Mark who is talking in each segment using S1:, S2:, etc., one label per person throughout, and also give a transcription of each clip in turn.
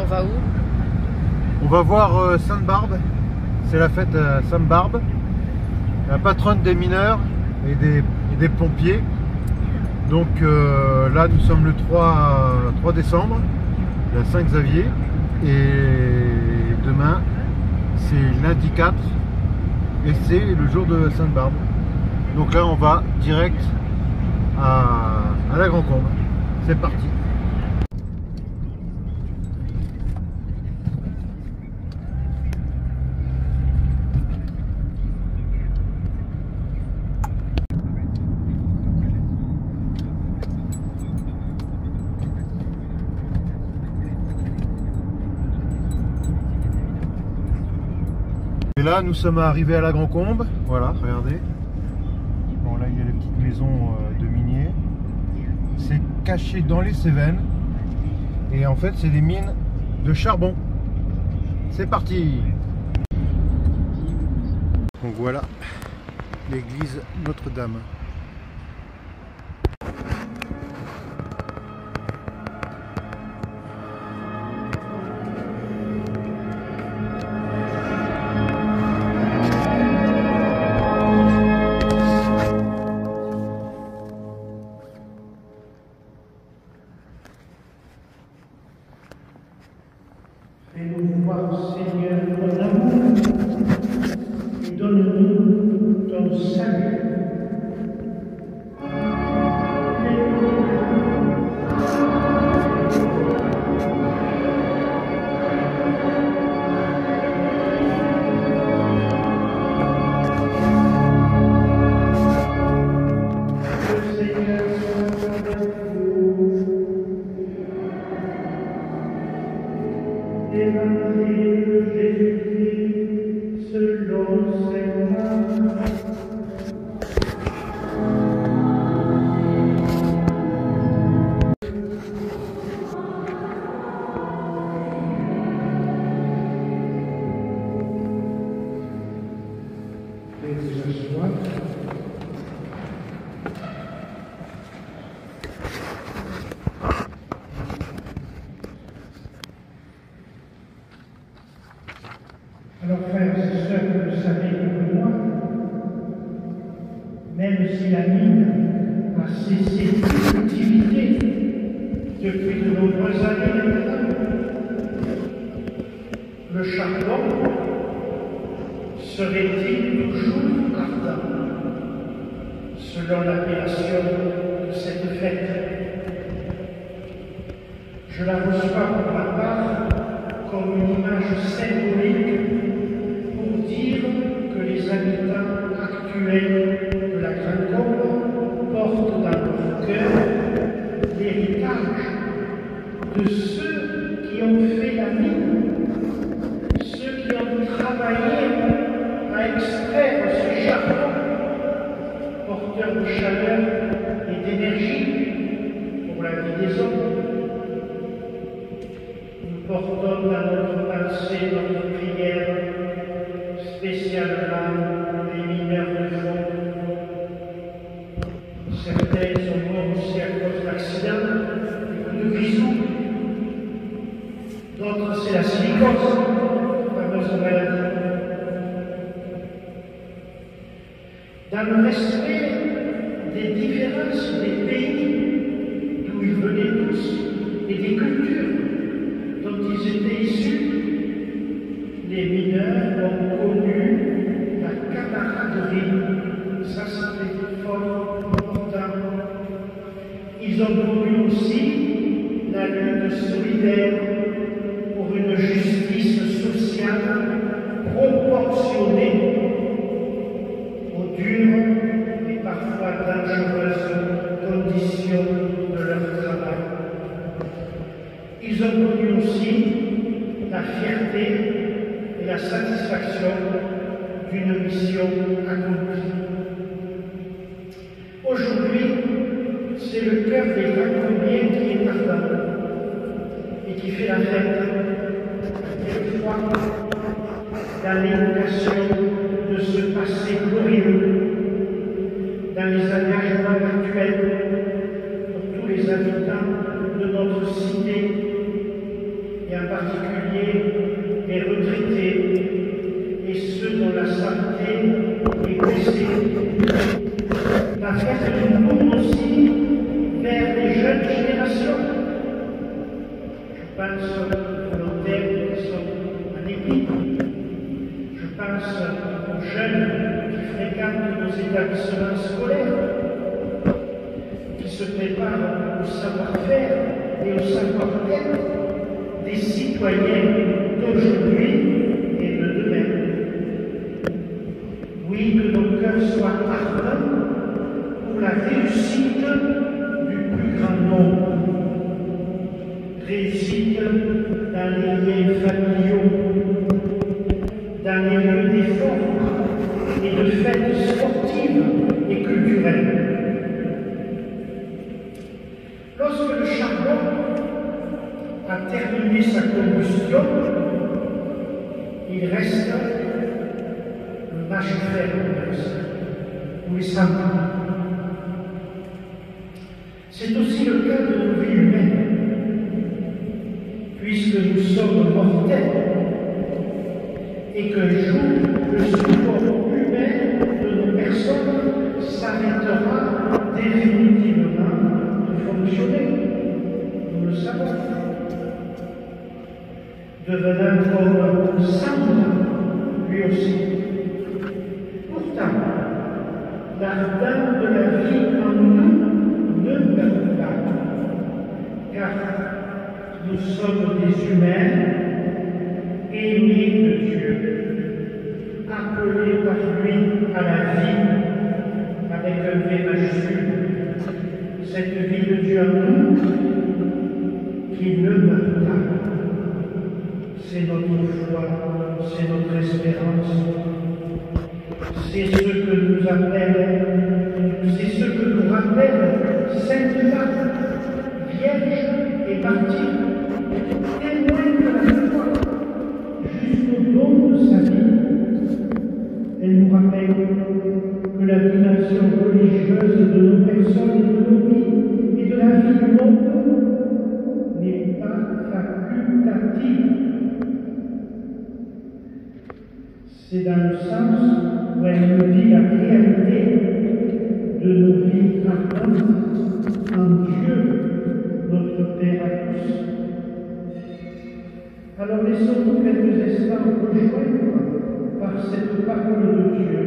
S1: On va où?
S2: On va voir Sainte-Barbe. C'est la fête à Sainte-Barbe, la patronne des mineurs et des pompiers. Donc là nous sommes le 3 décembre, la Saint-Xavier, et demain c'est lundi 4 et c'est le jour de Sainte-Barbe. Donc là on va direct à la Grand-Combe. C'est parti. Et là nous sommes arrivés à la Grand-Combe. Voilà, regardez. Bon, là il y a les petites maisons de miniers. C'est caché dans les Cévennes. Et en fait c'est des mines de charbon. C'est parti. Donc voilà l'église Notre-Dame.
S3: Fais-nous voir, Seigneur, ton amour, et donne-nous ton salut. Le Seigneur soit avec vous. Évangile de Jésus-Christ selon saint Marc. Et ce soir, alors, frères et sœurs, vous le savez comme moi, même si la mine a cessé toute activité depuis de nombreuses années maintenant, le charbon serait-il toujours ardent, selon l'appellation de cette fête? Je la reçois pour ma part comme une image symbolique pour dire que les habitants actuels de la Grand-Combe portent dans leur cœur l'héritage de ceux qui ont fait la mine, ceux qui ont travaillé à extraire ce charbon, porteur de chaleur et d'énergie pour la vie des hommes. Nous portons dans notre pensée, notre prière, spécialement les mineurs de fond. Certains sont morts aussi à cause d'accidents, de grisons. D'autres, c'est la silicose, la fameuse maladie. Dans le respect des différences des pays d'où ils venaient tous et des cultures dont ils étaient issus, les mineurs ont connu la camaraderie. Ça, c'était fort important. Ils ont connu aussi la lutte solidaire pour une justice sociale proportionnée aux dures et parfois dangereuses conditions de leur travail. Ils ont connu aussi la fierté et la satisfaction d'une mission accomplie. Aujourd'hui, c'est le cœur des Grand-Combiens qui est ardent et qui fait la fête. Quelquefois, dans l'évocation de ce passé glorieux, dans les engagements actuels pour tous les habitants de notre cité et en particulier les retraités et ceux dont la santé est blessée. La fête se tourne aussi vers les jeunes générations. Je pense aux volontaires qui sont en équipe. Je pense aux jeunes qui fréquentent nos établissements scolaires, qui se préparent au savoir-faire et au savoir-être des citoyens d'aujourd'hui et de demain. Oui, que nos cœurs soient ardents pour la réussite du plus grand nombre. Réussite dans les liens familiaux, dans les lieux d'effort et de fêtes sportives et culturelles. Lorsque le charbon a terminé sa combustion, il reste le mâche ferme ou les cendres. C'est aussi le cas de nos vies humaines, puisque nous sommes mortels et qu'un jour, le support humain de nos personnes s'arrêtera définitivement de fonctionner. Nous le savons. Devenant comme cendre, lui aussi. Pourtant, l'ardent de la vie en nous ne meurt pas, car nous sommes des humains aimés de Dieu, appelés par lui à la vie avec un V majuscule. Cette vie de Dieu en nous qui ne meurt pas. C'est notre foi, c'est notre espérance. C'est ce que nous appelle, c'est ce que nous rappelle Sainte Marthe, vierge et martyre, témoin de la foi, jusqu'au don de sa vie. Elle nous rappelle que la dimension religieuse de nos personnes et de nos vies et de la vie du monde n'est pas facultative. C'est dans le sens où elle nous dit la réalité de nos vies ardentes en Dieu, notre Père à tous. Alors laissons-nous quelques instants rejoindre par cette parole de Dieu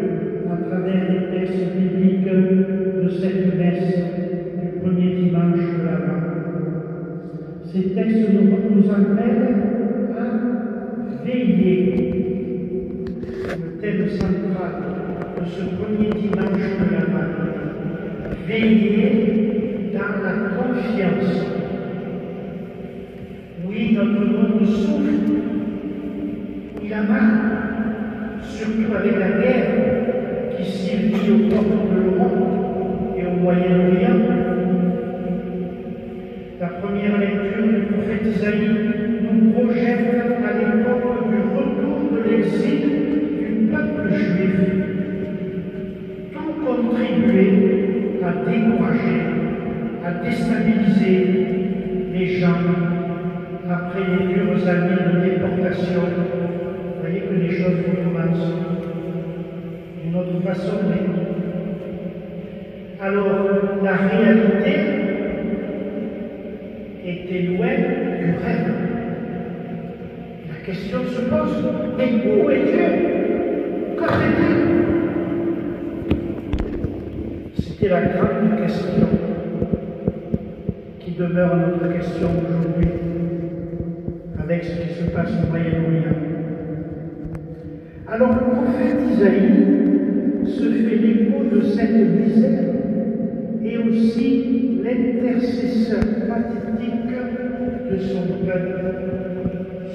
S3: à travers les textes bibliques de cette messe du premier dimanche de l'Avent. Ces textes nous appellent à veiller. Le thème central de ce premier dimanche de l'Avent. Veiller dans la confiance. Oui, notre monde souffre. Il a mal, surtout avec la guerre qui sévit aux portes de l'Europe et au Moyen-Orient. La première lecture du prophète Isaïe nous projette à l'époque du retour de l'exil du peuple juif. Tout contribuait à décourager, à déstabiliser les gens après les dures années de déportation. Vous voyez que les choses recommencent d'une autre façon. Alors, la réalité était loin du rêve. La question se pose, mais où est Dieu? Que fait-il? C'était la grande question qui demeure notre question aujourd'hui avec ce qui se passe au Moyen-Orient. Alors le prophète Isaïe se fait l'écho de cette misère et aussi l'intercesseur pathétique de son peuple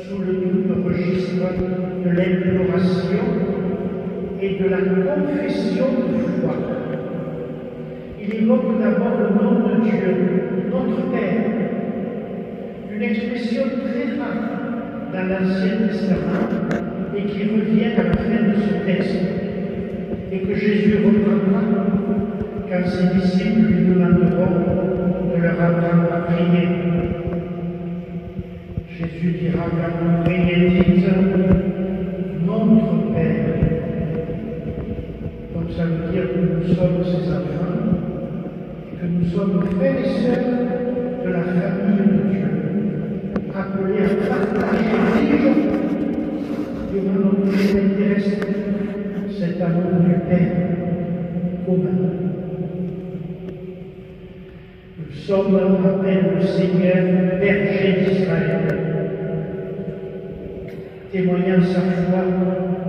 S3: sous le double registre de l'imploration et de la confession de foi. Il évoque d'abord le nom de Dieu, notre Père, une expression très rare dans l'Ancien Testament et qui revient à la fin de ce texte et que Jésus reprendra quand ses disciples lui demanderont de leur apprendre à prier. Jésus dira Abraham bénédicte notre Père. Donc ça veut dire que nous sommes ses enfants et que nous sommes frères et sœurs de la famille de Dieu, appelés à partager vivre durant notre vie terrestre cet amour du Père commun. Nous sommes, appelle le Seigneur, berger d'Israël, témoignant sa foi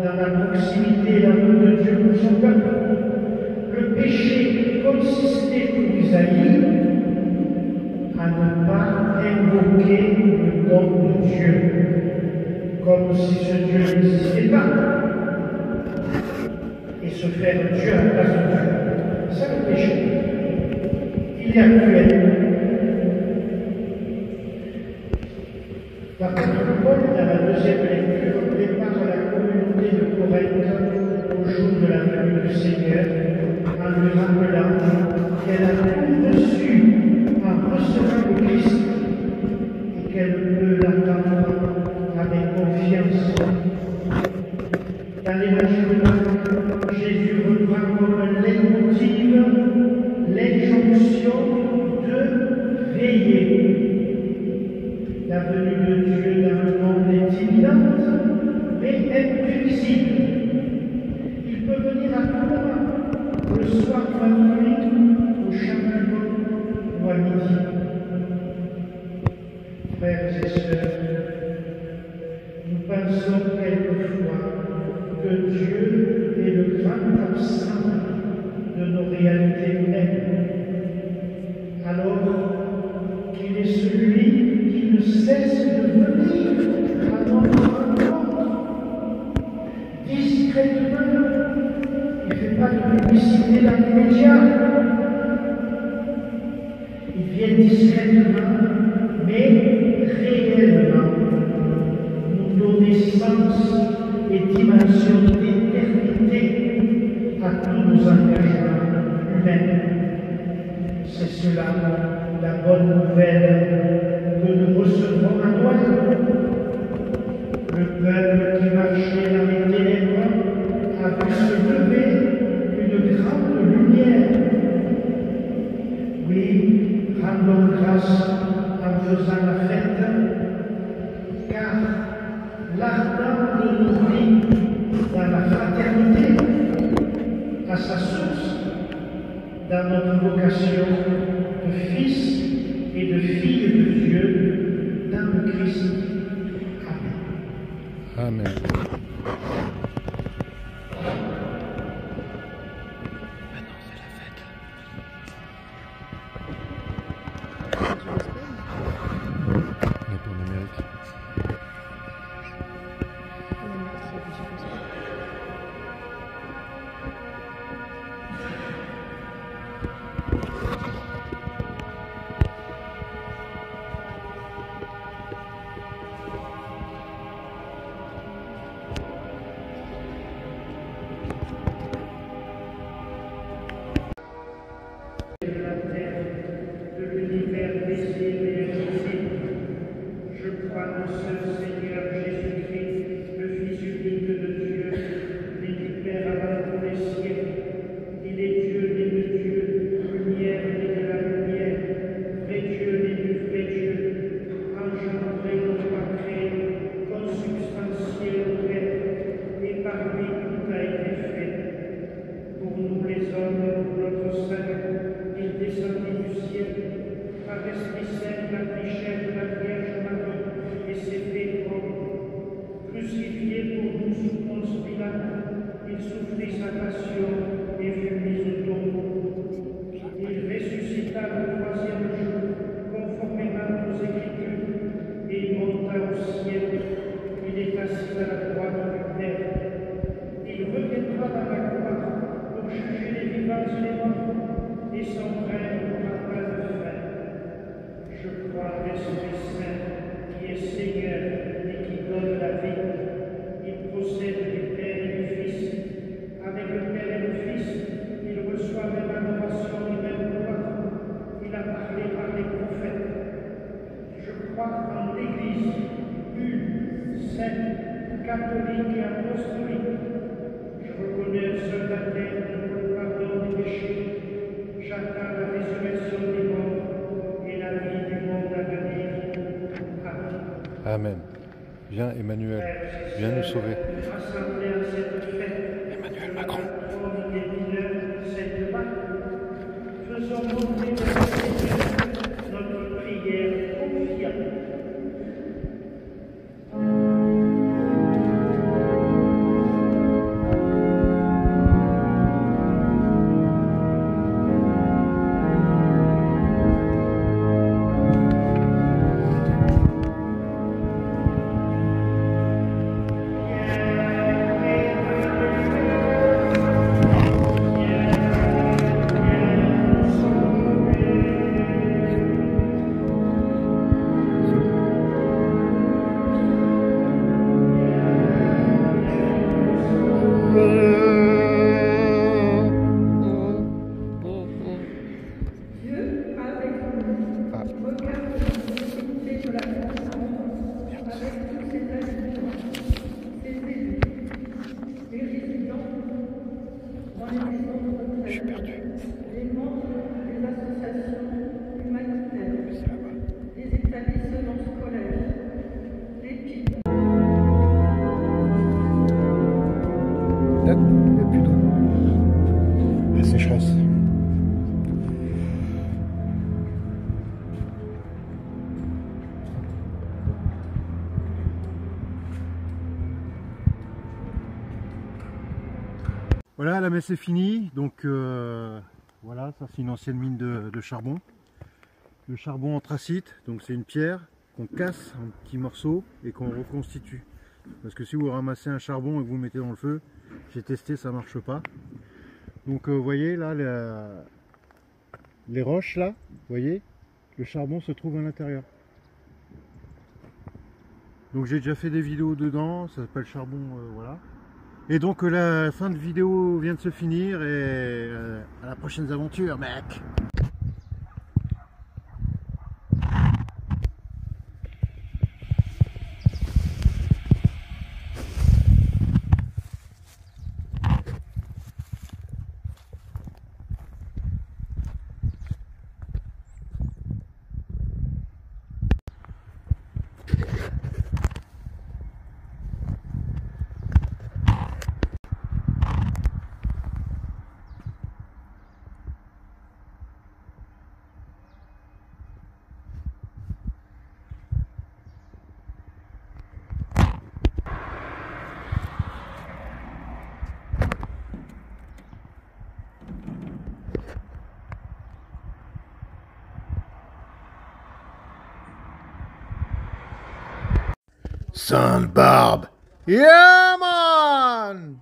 S3: dans la proximité et l'amour de Dieu pour son peuple. Le péché consistait pour Isaïe à ne pas invoquer le nom de Dieu, comme si ce Dieu n'existait pas, et se faire Dieu à la place de Dieu. C'est le péché. Il est actuel. L'apôtre Paul, dans la deuxième lecture, prépare la communauté de Corinthe au jour de la venue du Seigneur, en lui rappelant qu'elle a tout reçu en recevant le Christ et qu'elle peut l'attendre avec confiance. Dans l'évangile de Marc, Jésus reprend comme leitmotiv l'injonction de veiller. La venue de Dieu dans le monde est imminente, mais imprévisible. Il peut venir à tout moment, le soir ou à minuit, au champignon ou à midi. Frères et sœurs, nous pensons quelquefois que Dieu est le grand absent de nos réalités humaines, alors qu'il est celui qui ne cesse de venir à notre rencontre discrètement. Il ne fait pas de publicité dans les médias. Il vient discrètement, mais réellement nous donner sens et dimension d'éternité à tous nos engagements humains. C'est cela la bonne nouvelle que nous recevrons à Noël. Le peuple qui marchait dans les ténèbres a vu se lever une grande lumière. Oui, rendons grâce en faisant la fête, car l'ardent de nos vies dans la fraternité, à sa source, dans notre vocation de fils et de filles de Dieu dans le Christ. Amen.
S2: Amen.
S3: catholique et apostolique. Je reconnais un seul baptême pour le pardon des péchés. J'attends la résurrection des morts et la vie du monde à venir. Amen.
S2: Amen. Viens Emmanuel, viens nous sauver.
S3: Rassemblés à cette fête,
S2: Emmanuel Macron.
S3: des mineurs, cette Pâques, faisons monter vers le Seigneur notre prière confiante.
S2: Je suis perdu.
S1: Les membres des associations humanitaires, des établissements scolaires, les PIB.
S2: Là, il n'y a plus d'eau. La sécheresse. Voilà, la messe est finie, donc voilà, ça c'est une ancienne mine de charbon. Le charbon anthracite, donc c'est une pierre qu'on casse en petits morceaux et qu'on reconstitue. Parce que si vous ramassez un charbon et que vous le mettez dans le feu, j'ai testé, ça marche pas. Donc vous voyez là, les roches là, vous voyez, le charbon se trouve à l'intérieur. Donc j'ai déjà fait des vidéos dedans, ça s'appelle charbon, voilà. Et donc la fin de vidéo vient de se finir et à la prochaine aventure, mec. Sainte Barbe. Yeah, man!